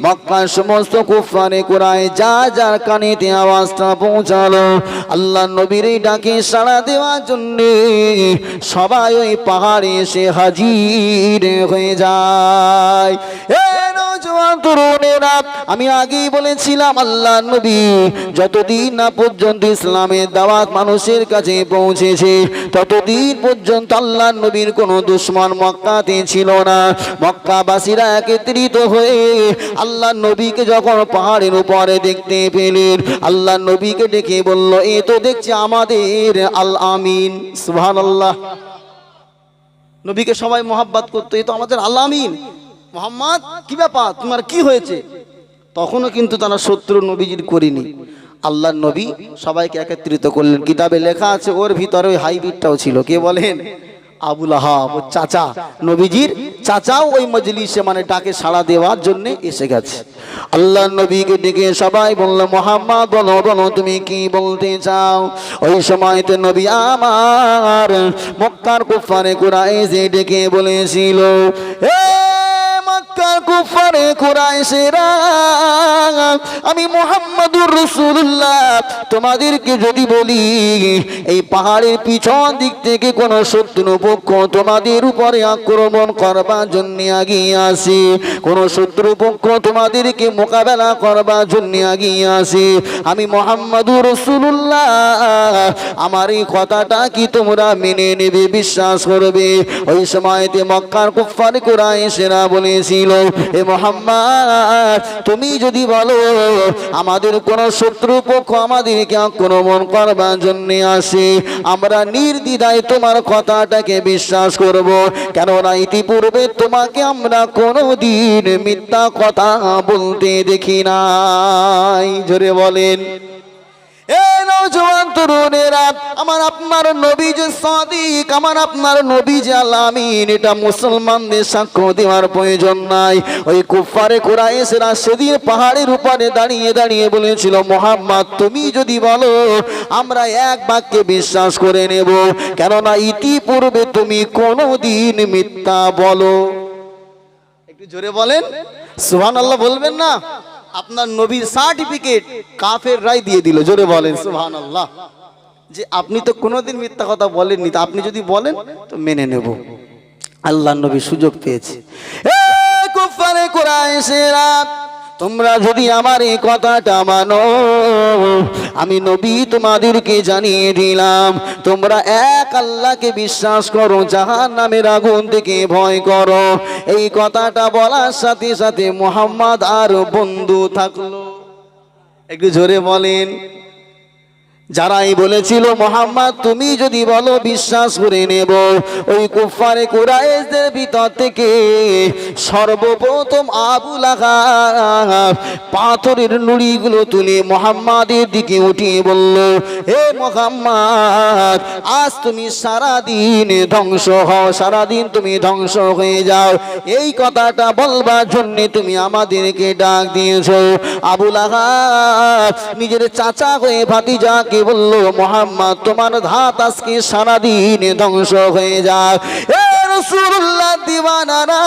মক্কার সমস্ত কুফারে কুরাইশ যার কানেতে আওয়াজটা পৌঁছালো, আল্লাহ নবীর এই ডাকে সাড়া দেওয়ার জন্য সবাই ওই পাহাড়ে এসে হাজির হয়ে যায়। তরুণেরা, আমি আগেই বলেছিলাম আল্লাহ নবী যতদিন না পর্যন্ত ইসলামের দাওয়াত মানুষের কাছে পৌঁছেছে, ততদিন পর্যন্ত আল্লাহ নবীর কোনো দুশমন মক্কাতে ছিল না। মক্কাবাসীরা একত্রিত হয়ে আল্লাহ নবীকে যখন পাহাড়ের উপরে দেখতে পেলেন, আল্লাহ নবীকে ডেকে বলল, এ তো দেখছি আমাদের আল আমিন। সুবহানাল্লাহ। নবীকে সবাই মোহাব্বত করতো, এ তো আমাদের আল আমিন। মোহাম্মদ, কি ব্যাপার, তোমার কি হয়েছে? তখনও কিন্তু তারা শত্রু নবীজির করিনি। আল্লাহ নবী সবাইকে একত্রিত করলেন। কিতাবে লেখা আছে ওর ভিতরে ওই হাইব্রিডটাও ছিল। কে বলেন? আবু লাহাব, ও চাচা, নবীজির চাচাও ওই মজলিসে মানে ডাকে সাড়া দেওয়ার জন্য এসে গেছে। আল্লাহ নবীকে ডেকে সবাই বলল, মোহাম্মদ বলো বলো তুমি কি বলতে চাও? ওই সময়তে নবী আমার মক্কার কুফারে কুরাইশ ডেকে বলেছিল, কুফারে কুরাইশেরা, আমি মুহাম্মাদুর রাসূলুল্লাহ তোমাদেরকে যদি বলি এই পাহাড়ের পিছন দিক থেকে কোন শত্রুপক্ষ তোমাদের উপরে আক্রমণ করবার জন্য এগিয়ে আসে, কোন শত্রুপক্ষ তোমাদেরকে মোকাবেলা করবার জন্য এগিয়ে আসে, আমি মুহাম্মাদুর রাসূলুল্লাহ আমার এই কথাটা কি তোমরা মেনে নেবে, বিশ্বাস করবে? ওই সময়তে মক্কার কুফারে কুরাইশেরা বলেছিল, এ মুহাম্মদ তুমি যদি বলো আমাদের কোন শত্রুপক্ষ আমাদেরকে আক্রমণ করবার জন্য আসে, আমরা নির্দ্বিধায় তোমার কথাটাকে বিশ্বাস করব, কেননা ইতিপূর্বে তোমাকে আমরা কোনোদিন মিথ্যা কথা বলতে দেখি নাই। জোরে বলেন। নওজোয়ান তরুণেরা, আমার আপনার নবী যে সাদিক, আমার আপনার নবী যে আল আমিন, এটা মুসলমানদের সাক্ষ্য দেওয়ার প্রয়োজন নাই। ওই কুফারে কুরাইশরা সেদিন পাহাড়ের উপরে দাঁড়িয়ে দাঁড়িয়ে বলেছিল, মুহাম্মদ তুমি যদি বলো আমরা এক বাক্যে বিশ্বাস করে নেব, কেননা ইতিপূর্বে তুমি কোনোদিন মিথ্যা বলো। একটু জোরে বলেন সুবহানাল্লাহ। বলবেন না? আপনার নবীর সার্টিফিকেট কাফের রায় দিয়ে দিল। জোরে বলেন সুবহানাল্লাহ। যে আপনি তো কোনোদিন মিথ্যা কথা বলেননি, তা আপনি যদি বলেন তো মেনে নেব। আল্লাহ নবী সুযোগ পেয়েছে। কুফারে কুরাইশেরা, তোমরা যদি আমার এই কথাটা মানো, আমি নবী তোমাদেরকে জানিয়ে দিলাম, তোমরা এক আল্লাহকে বিশ্বাস করো, জাহান্নামের আগুন থেকে ভয় করো। এই কথাটা বলার সাথে সাথে মুহাম্মদ আর বন্ধু থাকলো। একটু জোরে বলেন। যারাই বলেছিল মুহাম্মদ তুমি যদি বলো বিশ্বাস করে নেব, ওই কুফারে কুরাইশদের ভিতর থেকে সর্বপ্রথম আবু লাহাব পাথরের নুড়িগুলো তুলে মুহাম্মাদের দিকে উঠিয়ে বলল, হে মুহাম্মদ আজ তুমি সারাদিন ধ্বংস হও, সারাদিন তুমি ধ্বংস হয়ে যাও। এই কথাটা বলবার জন্য তুমি আমাদেরকে ডাক দিয়েছো। আবু লাহাব নিজের চাচা হয়ে ভাতিজা বললো, মুহাম্মদ তোমার ধাত আজকে সারাদিন ধ্বংস হয়ে যায়। রাসূলুল্লাহ দিওয়ানারা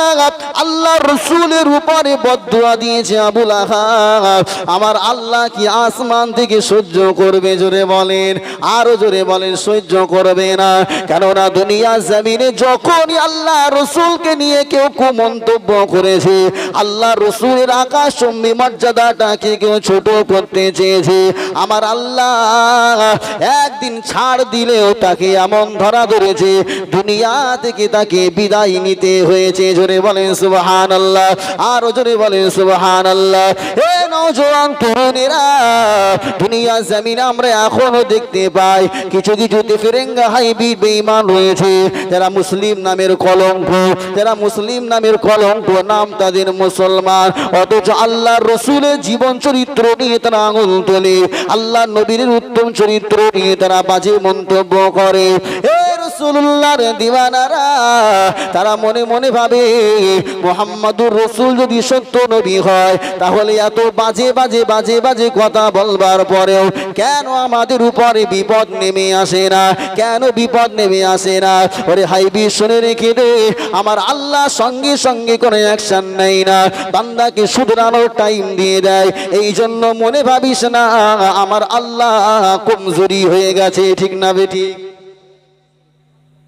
আল্লাহ রাসূলের উপরে বদদুয়া দিয়েছে আবু লাহাব, আমার আল্লাহ কি আসমান থেকে সহ্য করবে? জোরে বলেন, আরো জোরে বলেন, সহ্য করবে না। কেননা দুনিয়া জমিনে যখনই আল্লাহ রসুলকে নিয়ে কেউ কুমন্তব্য করেছে, আল্লাহ রসুলের আকাশচুম্বী মর্যাদাটাকে কেউ ছোট করতে চেয়েছে, আমার আল্লাহ একদিন ছাড় দিলেও তাকে এমন ধরা ধরেছে দুনিয়া থেকে তাকে বিদায় নিতে হয়েছে। জোরে বলেন সুবহানাল্লাহ, আরো জোরে বলেন সুবহানাল্লাহ। হে নওজোয়ান তরুণেরা, দুনিয়া জমিনে আমরা এখনো দেখতে পাই কিছু কিছু ফিরেঙ্গা হাইবি বেঈমান রয়েছে, যারা মুসলিম নামের কলঙ্ক, যারা মুসলিম নামের কলঙ্ক, নাম তাদের মুসলমান, অথচ আল্লাহর রসুলের জীবন চরিত্র নিয়ে তারা আঙুল তোলে, আল্লাহ নবীর উত্তম চরিত্র নিয়ে তারা বাজে মন্তব্য করে। হে রাসূলুল্লাহর দিওয়ানারা, তারা মনে মনে ভাবে মুহাম্মাদুর রাসূল যদি সত্য নবী হয় তাহলে এত বাজে বাজে বাজে বাজে কথা বলবার পরেও কেন আমাদের উপরে বিপদ নেমে আসে না? কেন বিপদ নেমে আসে না? ওরে হাইবি শুনে রেখে দে, আমার আল্লাহ সঙ্গে সঙ্গে কোনো অ্যাকশন নেয় না, বান্দাকে শুধরানোর টাইম দিয়ে দেয়। এই জন্য মনে ভাবিস না আমার আল্লাহ কমজোরি হয়ে গেছে, ঠিক না বেটি?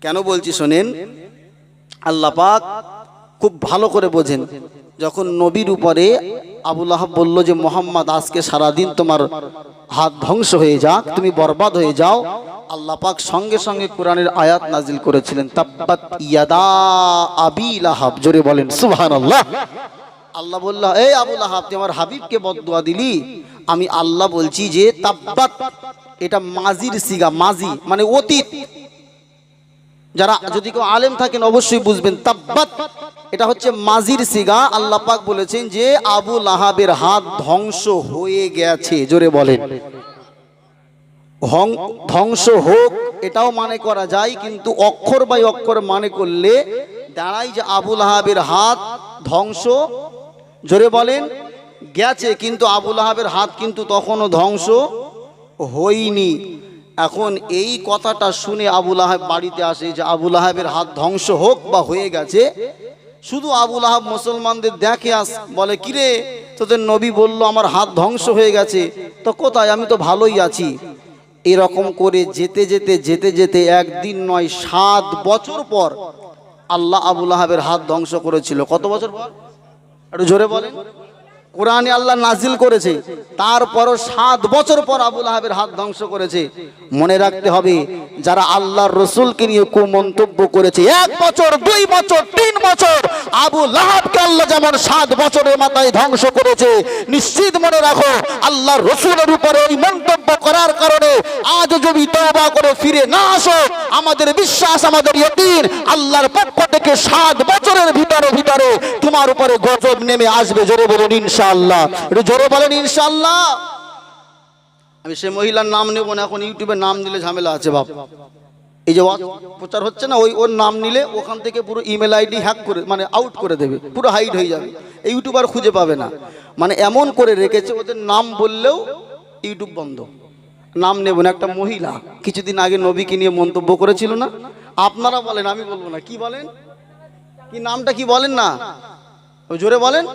কেন বলছি শোনেন, আল্লাহ পাক খুব ভালো করে বোঝেন। যখন নবীর উপরে আবু লাহাব বলল যে মোহাম্মদ আজকে সারাদিন তোমার হাত ধ্বংস হয়ে যাক, তুমি বরবাদ হয়ে যাও, আল্লাহ পাক সঙ্গে সঙ্গে কোরআনের আয়াত নাজিল করেছিলেন, তাব্বাত ইয়াদা আবি লাহাব। জোরে বলেন সুবহানাল্লাহ। আল্লাহ বলল, এই আবু লাহাব তুই আমার হাবিবকে বদদুয়া দিলি, আমি আল্লাহ বলছি যে তাব্বাত, এটা মাজির সিগা, মাজি মানে অতীত। যারা যদি কেউ আলেম থাকেন অবশ্যই বুঝবেন, তাব্বাত এটা হচ্ছে মাজির সিগা। আল্লাহ পাক বলেছেন যে আবু লাহাবের হাত ধ্বংস হয়ে গেছে। জোরে বলেন, ধ্বংস হোক এটাও মানে করা যায়, কিন্তু অক্ষর বাই অক্ষর মানে করলে দাঁড়াই যে আবু লাহাবের হাত ধ্বংস, জোরে বলেন, গেছে, কিন্তু আবু লাহাবের হাত কিন্তু তখনও ধ্বংস হয়নি। এখন এই কথাটা শুনে আবু লাহাব বাড়িতে আসে যে আবু লাহাবের হাত ধ্বংস হোক বা হয়ে গেছে। শুধু আবু লাহাব মুসলমানদের দেখে বলে, কিরে তোদের নবী বলল আমার হাত ধ্বংস হয়ে গেছে, তো কোথায়, আমি তো ভালোই আছি। এরকম করে যেতে যেতে যেতে যেতে একদিন নয় 7 বছর পর আল্লাহ আবু লাহাবের হাত ধ্বংস করেছিল। কত বছর পর? একটু জোরে বলেন। কোরআনে আল্লাহ নাজিল করেছে, তারপরও 7 বছর পর আবু লাহাবের হাত ধ্বংস করেছে। মনে রাখতে হবে, যারা আল্লাহর রসুলকে নিয়ে কুমন্তব্য করেছে 1 বছর 2 বছর 3 বছর, আবু লাহাবকে আল্লাহ যেমন 7 বছরের মাথায় ধ্বংস করেছে, নিশ্চিত মনে রাখো আল্লাহর রসুলের উপরে ওই মন্তব্য করার কারণে আজ যদি তওবা করে ফিরে না আসো, আমাদের বিশ্বাস, আমাদের ইয়াকিন, আল্লাহর পক্ষ থেকে 7 বছরের ভিতরে তোমার উপরে গজব নেমে আসবে। জোরে বলুন ইনশাআল্লাহ, একটু জোরে বলেন ইনশাআল্লাহ। আমি সে মহিলার নাম নেব না, এখন ইউটিউবে নাম দিলে ঝামেলা আছে বাপ। এই যে প্রচার হচ্ছে না, ওর নাম নিলে ওখান থেকে পুরো ইমেল আইডি হ্যাক করে, মানে আউট করে দেবে, পুরো হাইড হয়ে যাবে, ইউটিউবার খুঁজে পাবে না। মানে এমন করে রেখেছে, ওদের নাম বললেও ইউটিউব বন্ধ। নাম নেব না। একটা মহিলা কিছুদিন আগে নবীকে নিয়ে মন্তব্য করেছিল না, আপনারা বলেন, আমি বলবো না, কি বলেন, কি নামটা কি বলেন না, জোরে বলেন।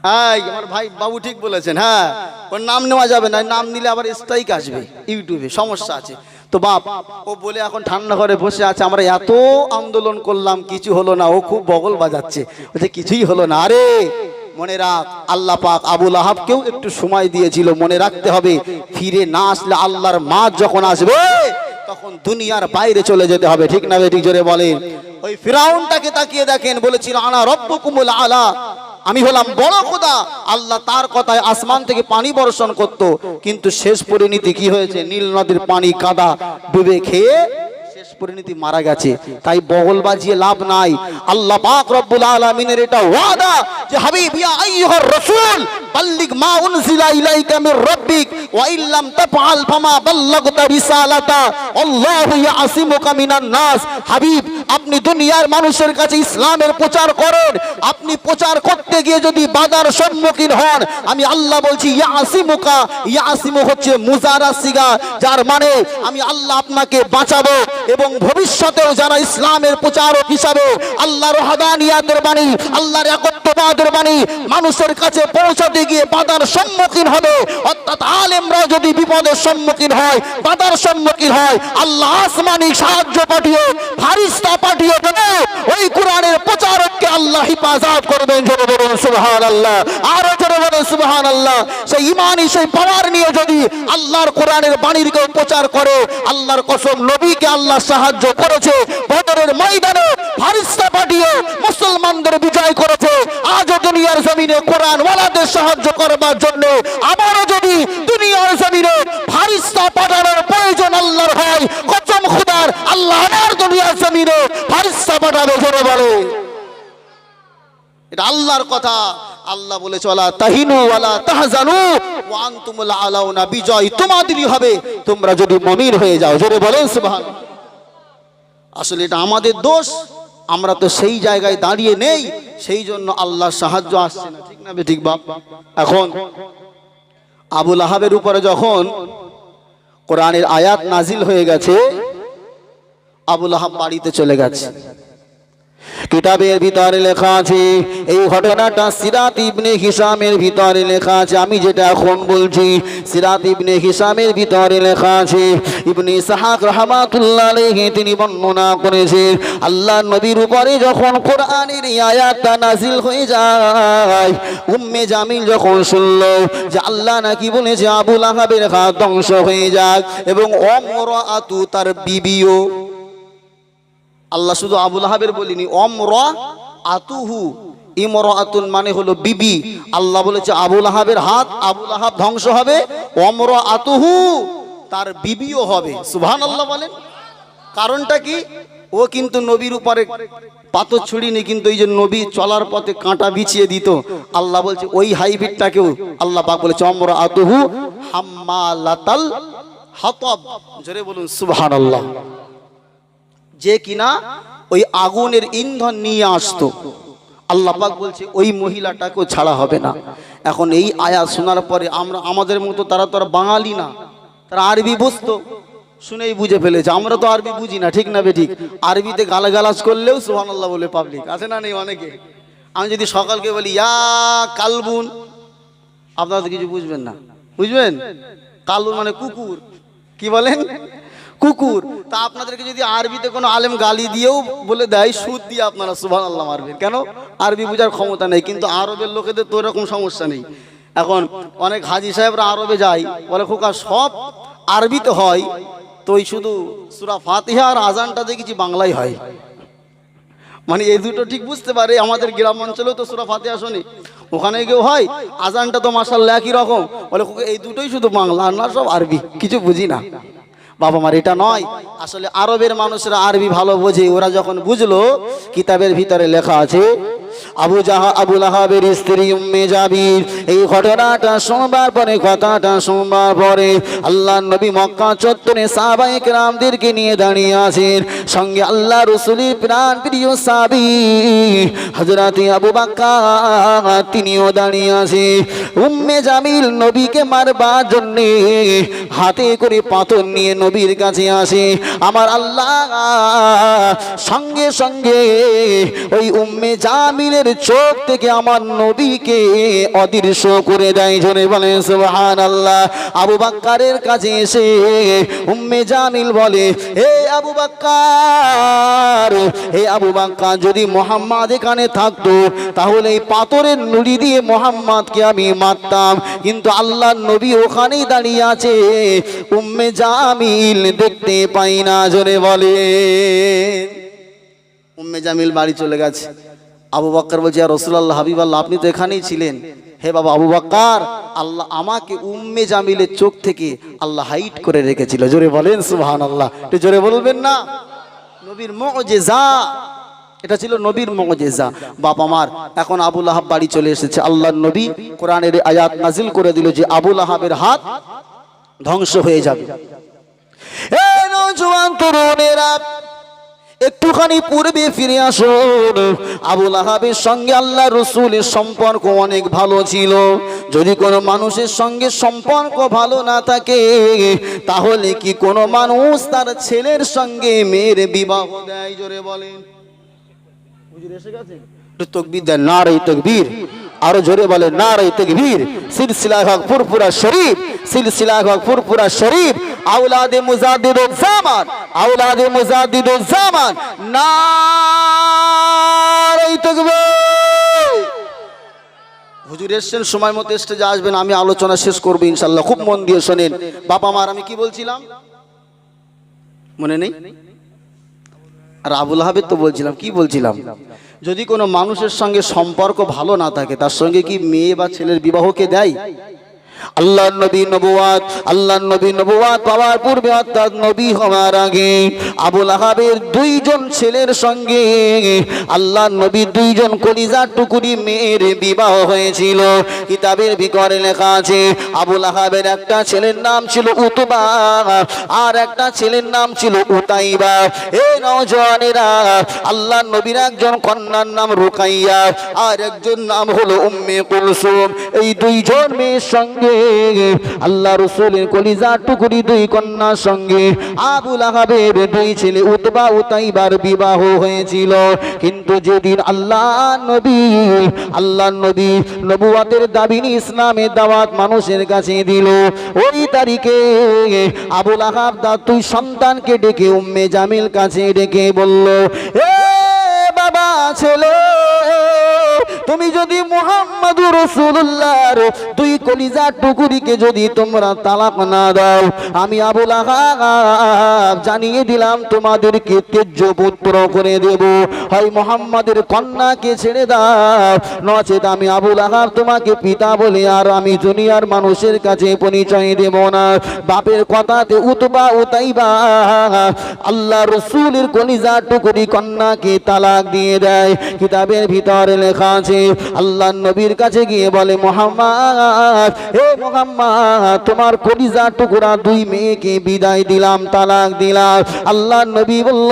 হ্যাঁ আমার ভাই বাবু ঠিক বলেছেন, হ্যাঁ ওর নাম নেওয়া যাবে না, নাম নিলে আবার স্ট্রাইক আসবে ইউটিউবে, সমস্যা আছে। তো বাপ ও বলে এখন ঠান্ডা ঘরে বসে আছে, আমরা এত আন্দোলন করলাম কিছু হলো না, ও খুব বগল বাজাচ্ছে, বলছে কিছুই হলো না। আরে মনে রাখ, আল্লাহ পাক আবু লাহাবকেও একটু সময় দিয়েছিল, মনে রাখতে হবে, ফিরে না আসলে আল্লাহর মাঝ যখন আসবে তখন দুনিয়ার বাইরে চলে যেতে হবে, ঠিক না ঠিক? জোরে বলেন। ওই ফিরাউনটাকে তাকিয়ে দেখেন, বলেছিল আনা রব্বুকুমুল আলা, আমি হলাম বড় খোদা। আল্লাহ তার কথায় আসমান থেকে পানি বর্ষণ করত, কিন্তু শেষ পরিণতি কি হয়েছে? নীল নদীর পানি কাদা ডুবে খেয়ে শেষ পরিণতি মারা গেছে। তাই বগল বাজিয়ে লাভ নাই। আল্লাহ পাক রব্বুল আলামিনের এটা ওয়াদা যে হাবিব ইয়া আইয়ুহার রাসূল বাল্লিগ মা উনজিলা ইলাইকা মির রাব্বিক ওয়া ইল্লাম তাফআল ফামা বাল্লাগতা রিসালাতা আল্লাহু ইয়াসিমুকা মিনান নাস। হাবিব আপনি দুনিয়ার মানুষের কাছে ইসলামের প্রচার করেন, আপনি প্রচার করতে গিয়ে যদি বাধার সম্মুখীন হন, আমি আল্লাহ বলছি ইয়াসিমুকা, ইয়াসিমু হচ্ছে মুজারা সিগা, যার মানে আমি আল্লাহ আপনাকে বাঁচাবো। এবং ভবিষ্যতেও যারা ইসলামের প্রচারক হিসাবে আল্লাহর ওয়াহদানিয়াতের বাণী, আল্লাহর একত্ববাদের বাণী মানুষের কাছে পৌঁছাতে গিয়ে বাধার সম্মুখীন হবে, অর্থাৎ আলেমরা যদি বিপদের সম্মুখীন হয়, বাধার সম্মুখীন হয়, আল্লাহ আসমানি সাহায্য পাঠিয়ে ফারিস্তা পাঠিয়ে দেবে, ওই কোরআনের প্রচারককে আল্লাহ হিফাজত করবেন। জোরে বলুন সুবহানাল্লাহ, আরো জোরে বলুন সুবহানাল্লাহ। সেই ঈমানি সেই পাওয়ার নিয়ে যদি আল্লাহর কোরআনের বাণীর কেউ প্রচার করে, আল্লাহর কসম নবীকে আল্লাহ সাহায্য করেছে, বদরের ময়দানে ফারিস্তা পাঠিয়ে মুসলমানদের বিজয় করেছে। আজও দুনিয়ার জমিনে কোরআন ওয়ালাদের সাহায্য করবার জন্য আবারও যদি দুনিয়ার জমিনে ফারিস্তা পাঠানোর প্রয়োজন আল্লাহর হয়, কসম খুদার আল্লাহ আর দুনিয়ার জমিনে ফারিস্তা পাঠাবে। জোরে বলে, এটা আল্লাহর কথা। আল্লাহ বলে চলা তাহিনু ওয়ালা তাহজানু ওয়া আনতুমুল আলাউনা, বিজয় তোমাদেরই হবে তোমরা যদি মুমিন হয়ে যাও। জোরে বলেন সুবহানাল্লাহ। আসলে এটা আমাদের দোষ, আমরা তো সেই জায়গায় দাঁড়িয়ে নেই, সেই জন্য আল্লাহর সাহায্য আসছে না, ঠিক না ঠিক বাপ? এখন আবু লাহাবের উপরে যখন কোরআনের আয়াত নাজিল হয়ে গেছে, আবু লাহাব বাড়িতে চলে গেছে। কিতাবের ভিতরে লেখা আছে, এই ঘটনাটা সিরাত ইবনে হিশামের ভিতরে লেখা আছে। আমি যেটা এখন বলছি সিরাত ইবনে হিশামের ভিতরে লেখা আছে। ইবনে ইসহাক রাহমাতুল্লাহ আলাইহি তিনি বর্ণনা করেছেন, আল্লাহর নবীর উপরে যখন কোরআনের এই আয়াতটা নাজিল হয়ে যায়, উম্মে জামিল যখন শুনল যে আল্লাহ নাকি বলেছে আবু লাহাবের হাত ধ্বংস হয়ে যাক, এবং অমরাআতু তার বিবিও, আল্লাহ শুধু আবু লাহাবের বলিনি, অমরাআতুহু, ইমরাআতুন মানে হলো বিবি। আল্লাহ বলেছে আবু লাহাবের হাত, আবু লাহাব ধ্বংস হবে, অমরাআতুহু তার বিবিও হবে। সুবহানাল্লাহ বলেন। কারণটা কি? ও কিন্তু নবীর উপরে পাথর ছুড়িনি, কিন্তু এই যে নবী চলার পথে কাঁটা বিছিয়ে দিত, আল্লাহ বলছে ওই হাইব্রিডটাকেও আল্লাহ পাক বলেছে অমরাআতুহু হাম্মালাতাল হাতাব। জোরে বলুন সুবহানাল্লাহ। যে কিনা ওই আগুনের ইন্ধন নিয়ে আসতো, আল্লাহ পাক বলছে ওই মহিলাটাকেও ছাড়া হবে না। এখন এই আয়াত শোনার পরে আমরা, আমাদের মতো তারা তো আর বাঙালি না, তারা আরবি বুঝতো, শুনেই বুঝে ফেলেছে। আমরা তো আরবি বুঝি না, ঠিক না বেঠিক? আরবিতে গালাগালাজ করলেও সুবহানাল্লাহ বলে পাবলিক আছে না নেই অনেকে। আমি যদি সকালকে বলি ইয়া কালবুন, আপনারা তো কিছু বুঝবেন না, বুঝবেন? কালবুন মানে কুকুর, কি বলেন? কুকুর। তা আপনাদেরকে যদি আরবিতে কোনো আলেম গালি দিয়েও বলে দেয়, সুদ দিয়ে আপনারা সুবহানাল্লাহ মারবেন। কেন? আরবি বোঝার ক্ষমতা নেই। কিন্তু আরবের লোকেদের তো এরকম সমস্যা নেই। এখন অনেক হাজি সাহেবরা আরবে যায়, বলে খোকা সব আরবিতে হয়, তো ওই শুধু সূরা ফাতিহা আর আজানটা দেখেছি বাংলায় হয়। মানে এই দুটো ঠিক বুঝতে পারে। আমাদের গ্রাম অঞ্চলেও তো সূরা ফাতিহা শুনি, ওখানে কেউ হয়, আজানটা তো মাশাআল্লাহ একই রকম। বলে খোকা এই দুটোই শুধু বাংলা, আর না সব আরবি, কিছু বুঝি না। বাবা মার এটা নয়। আসলে আরবের মানুষরা আরবি ভালো বোঝে। ওরা যখন বুঝলো, কিতাবের ভিতরে লেখা আছে আবু লাহাবের স্ত্রী উম্মে জামিল এই ঘটনাটা শোনবার পরে, কথাটা শোনবার পরে আল্লাহর নবী মক্কা চত্বরে সাহাবায়ে কেরামদেরকে নিয়ে দাঁড়িয়ে আছেন। সঙ্গে আল্লাহ রাসূলের প্রাণ প্রিয় সাহাবী হযরত আবু বকর তিনিও দাঁড়িয়ে আছেন। উম্মে জামিল নবীকে মারবার জন্য হাতে করে পাথর নিয়ে নবীর কাছে আসে। আমার আল্লাহ সঙ্গে সঙ্গে ওই উম্মে জামিলের চোখ থেকে আমার নবীকে অদৃশ্য করে দেয়। জোরে বলেন সুবহানাল্লাহ। আবু বকরের কাছে এসে উম্মে জামিল বলে, হে আবু বকর, হে আবু বকর, যদি মুহাম্মদ এখানে থাকতো তাহলে এই পাথরের নুড়ি দিয়ে মুহাম্মদকে আমি মারতাম, কিন্তু আল্লাহর নবী ওখানেই দাঁড়িয়ে আছে, উম্মে জামিল দেখতে পাই না। জোরে বলে। উম্মে জামিল বাড়ি চলে গেছে। আবু বকর বলছে, ইয়া রাসূলুল্লাহ, হাবিবাল্লাহ, আপনি তো এখানেই ছিলেন। হে বাবা আবু বকর, আল্লাহ আমাকে উম্মে জামিলের চোখ থেকে আল্লাহ হাইড করে রেখেছিল। জোরে বলেন সুবহানাল্লাহ। একটু জোরে বলবেন না? নবীর মুজিজা, এটা ছিল নবীর মুজিজা। বাপ আমার, এখন আবু লাহাব বাড়ি চলে এসেছে। আল্লাহর নবী কোরআনের আয়াত নাজিল করে দিল যে আবু লাহাবের হাত ধ্বংস হয়ে যাবে। এই নওজোয়ান তরুণেরা, একটুখানি পূর্বে ফিরে আসুন। আবু লাহাবের সঙ্গে আল্লাহ রসুলের সম্পর্ক অনেক ভালো ছিল। যদি কোনো মানুষের সঙ্গে সম্পর্ক ভালো না থাকে, তাহলে কি কোনো মানুষ তার ছেলের সঙ্গে মেয়ের বিবাহ দেয়? জোরে বলেন। হুজুর এসে গেছে? একটু তাকবীর দেন, নারে তাকবীর। আরো জোরে বলেন, নারে তাকবীর। সিলসিলা হক ফুরফুরা শরীফ, সিলসিলা হক ফুরফুরা শরীফ, আওলাদে মুজাদ্দিদুল জামান, আওলাদে মুজাদ্দিদুল জামান, নারে তাকবীর। হুজুর এসছেন, সময় মতো স্টেজে আসবেন, আমি আলোচনা শেষ করবো ইনশাল্লাহ। খুব মন দিয়ে শোনেন। বাবা মার আমি কি বলছিলাম মনে নেই? আর আবু লাহাবের তো বলছিলাম, কি বলছিলাম? যদি কোনো মানুষের সঙ্গে সম্পর্ক ভালো না থাকে, তার সঙ্গে কি মেয়ে বা ছেলের বিবাহকে দেয়? আল্লাহর নবী নবুয়াত, আল্লাহর নবী নবুয়াত পাওয়ার পূর্বে অর্থাৎ নবী হওয়ার আগে আবু লাহাবের দুইজন ছেলের সঙ্গে আল্লাহর নবী দুইজন কলিজার টুকুরি মেয়ের বিবাহ হয়েছিল। কিতাবের ভিতরে লেখা আছে, আবু লাহাবের একটা ছেলের নাম ছিল উতবা, আর একটা ছেলের নাম ছিল উতাইবা। এই নওজওয়ানেরা, আল্লাহর নবীর একজন কন্যার নাম রুকাইয়া, আর একজন নাম হলো উম্মে কুলসুম। এই দুইজন মেয়ের সঙ্গে আল্লাহ রসুলের কলিজার টুকরি দুই কন্যার সঙ্গে আবু লাহাবের দুই ছেলে উতবা উতাইবার বিবাহ হয়েছিল। কিন্তু যেদিন আল্লাহ নবী নবুয়াতের দাবি ইসলামের দাওয়াত মানুষের কাছে দিল, ওই তারিখে আবু লাহাব তার দুই সন্তানকে ডেকে উম্মে জামিল কাছে ডেকে বলল, এ বাবা ছেলে, তুমি যদি মুহাম্মাদুর রাসূলুল্লাহর দুই কলিজার টুকুরিকে যদি তোমরা তালাক না দাও, আমি আবু লাহাব জানিয়ে দিলাম তোমাদেরকে তেজ্য পুত্র করে দেব। হয় মুহাম্মাদের কন্যাকে ছেড়ে দাও, নচেত আমি আবু লাহাব তোমাকে পিতা বলে আর আমি দুনিয়ার মানুষের কাছে পরিচয় দেব না। বাপের কথাতে উতবা উতাইবা আল্লাহ রসুলের কলিজার টুকুরি কন্যাকে তালাক দিয়ে দেয়। কিতাবের ভিতরে লেখা আছে, আল্লাহ নবীর কাছে গিয়ে বলে, মুহাম্মদ, হে মুহাম্মদ, তোমার কলিজার টুকরা দুই মেয়েকে বিদায় দিলাম, তালাক দিলাম। আল্লাহ নবী বলল,